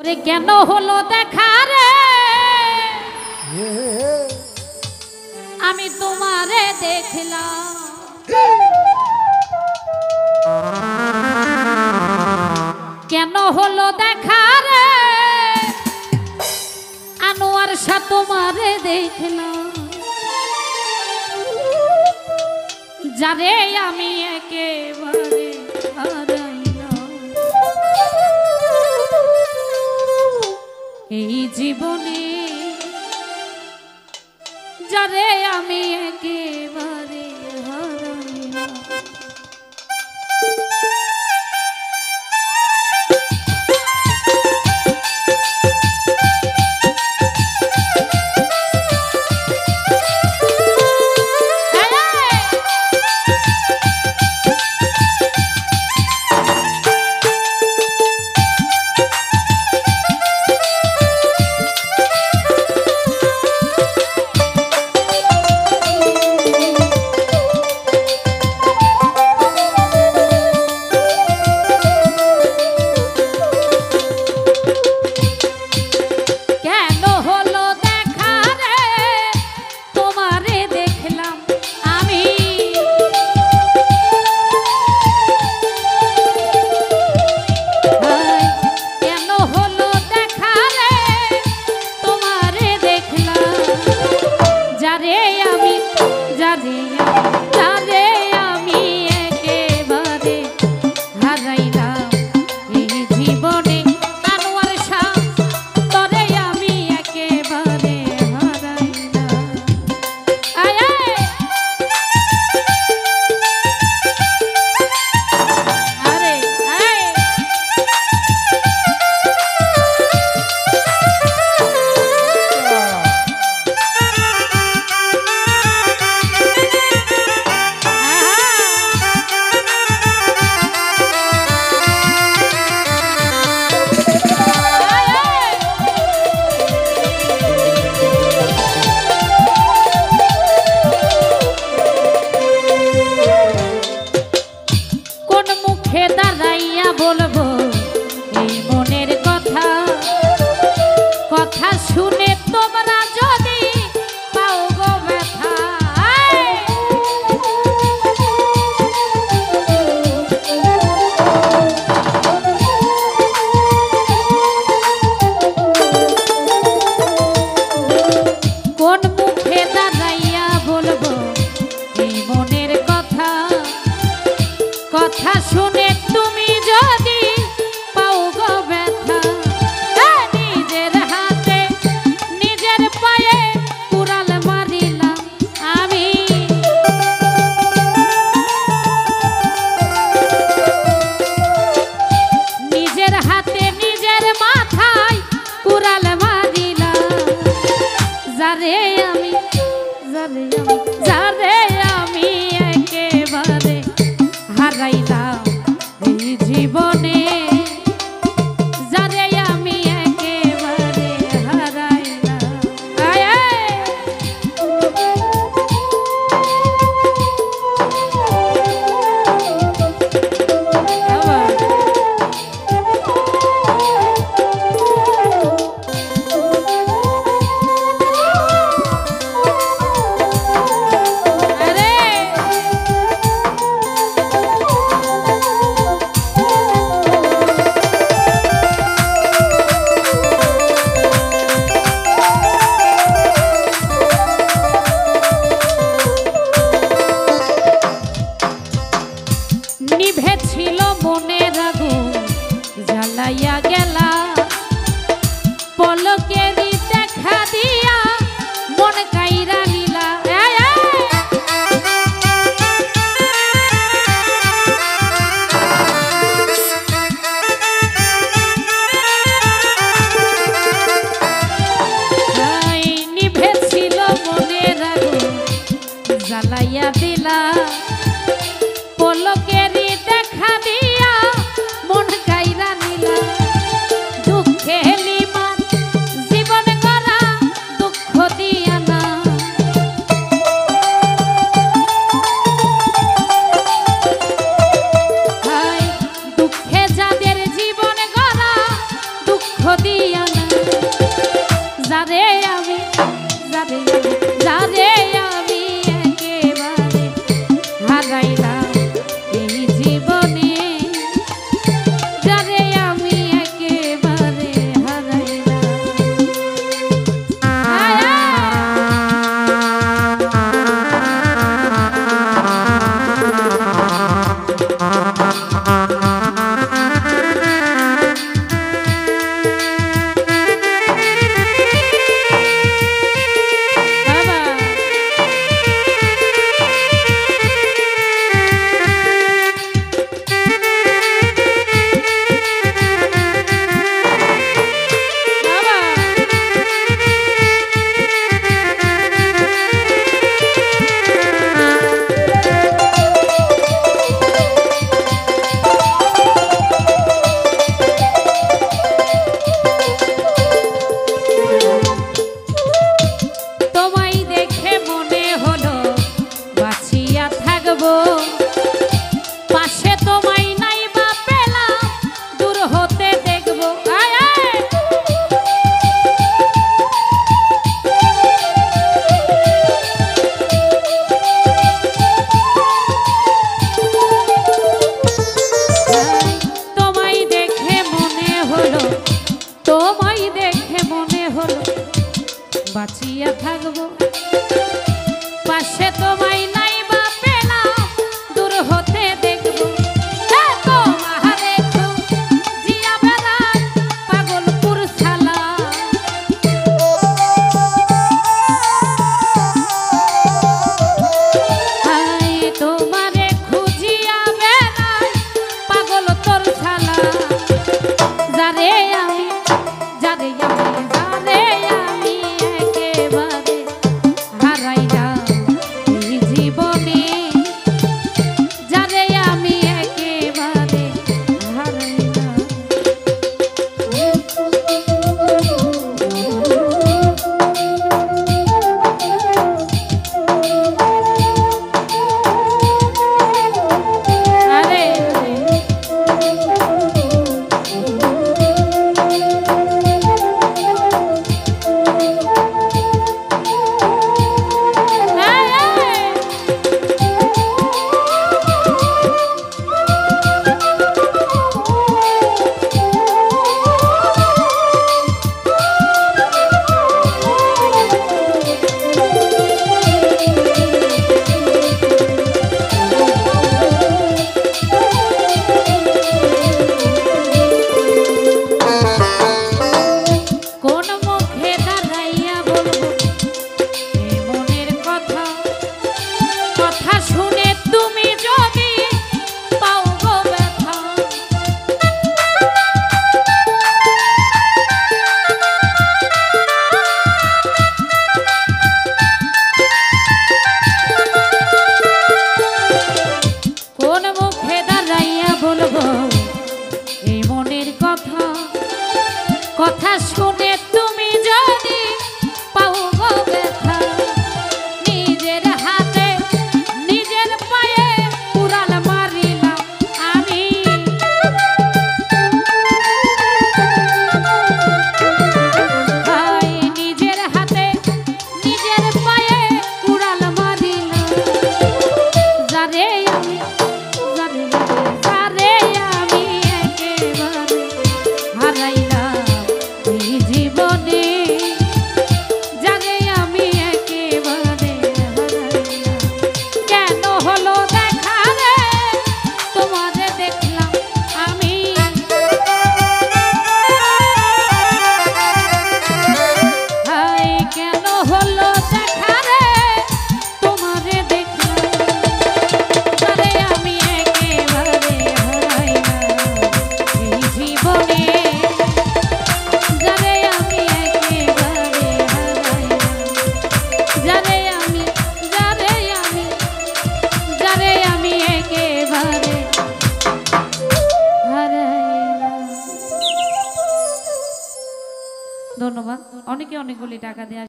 রে কেন হলো দেখা রে আমি তোমারে দেখলাম কেন হলো দেখা রে আনোয়ার শাহ তোমারে দেখলাম যারে আমি একেবারে এই জীবনে যারে আমি একেবারে হারাইলাম বলবো এই মনের কথা কথা শুনে তোমরা যদি পাও গো ব্যথা কোন মুখে দাঁড়াইয়া বলবো এই মনের কথা কথা শুনে তুমি যদি পাও গো ব্যথা নিজের হাতে নিজের পায়ে কুড়াল মারিলাম আমি নিজের হাতে নিজের মাথায় কুড়াল মারিলাম যারে আমি একেবারে হারাইলাম এই জীবনে যারে আমি একেবারে হারাইলাম নিভেছিল মনের আগুন জ্বালাইয়া গেলা পলকেরই দেখা দিয়া মন কাইরা নিলা নিভেছিল মনের আগুন জ্বালাইয়া দিলা পলকেরই দেখা দিয়া মন কাইরা নিলা দুঃখে লিমান জীবন গড়া দুঃখ দিয়া না দুঃখে যাদের জীবন গড়া দুঃখ দিয়া না যারে আমি যারে আমি একেবারে হারাইলাম এই জীবনে যারে আমি একেবারে হারাইলাম পাশে তোমায় নাই বা পেলাম দূর হতে দেখবো তোমায় দেখে মনে হলো বাঁচিয়া থাকবো পাশে তোমায় নাই বা পেলাম দূর হতে দেখবো পাগলপুর ছালা তোমারে খুঁজিয়া বেড়াই পাগল তোর ছালা যারে আমি একেবারে হারাইলাম এই জীবনে যারে আমি একেবারে হারাইলাম কথা শুনে তুমি যদি পাও গো ব্যথা নিজের হাতে নিজের পায়ে কুড়াল মারিলাম আমি নিজের হাতে নিজের পায়ে কুড়াল মারিলাম যারে আমি একেবারে হারাইলাম জীবনে যারে আমি একেবারে হারাইলাম কেন হলো দেখা রে তোমারে দেখলাম আমি কেন হলো দেখা রে তোমারে দেখলাম যারে আমি একেবারে হারাইলাম এই জীবনে ধন্যবাদ। অনেকে অনেকগুলি টাকা দেওয়া